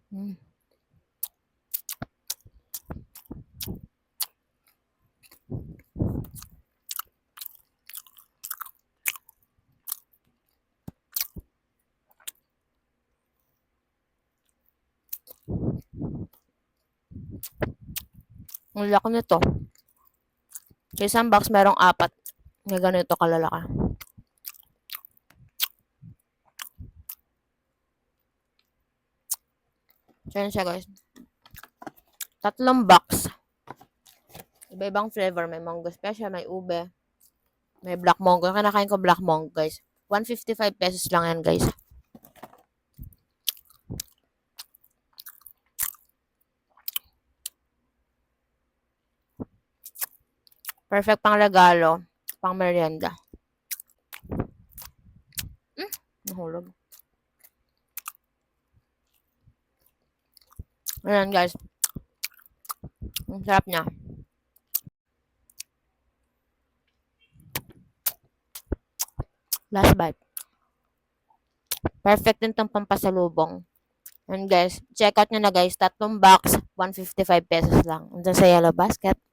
Mm. Ang laki nito. Sa isang box, merong 4 na ganito kalalaki. So, yun siya guys. 3 box. Iba-ibang flavor. May mango special, may ube, may black mango. Yung kinakain ko black mango guys. 155 pesos lang yan guys. Perfect pang regalo, pang merienda. Nahulog. Ayan guys. Ang sarap niya. Last bite. Perfect din tong pampasalubong. And guys, check out nyo na guys. 3 box, 155 pesos lang. Andun sa yellow basket.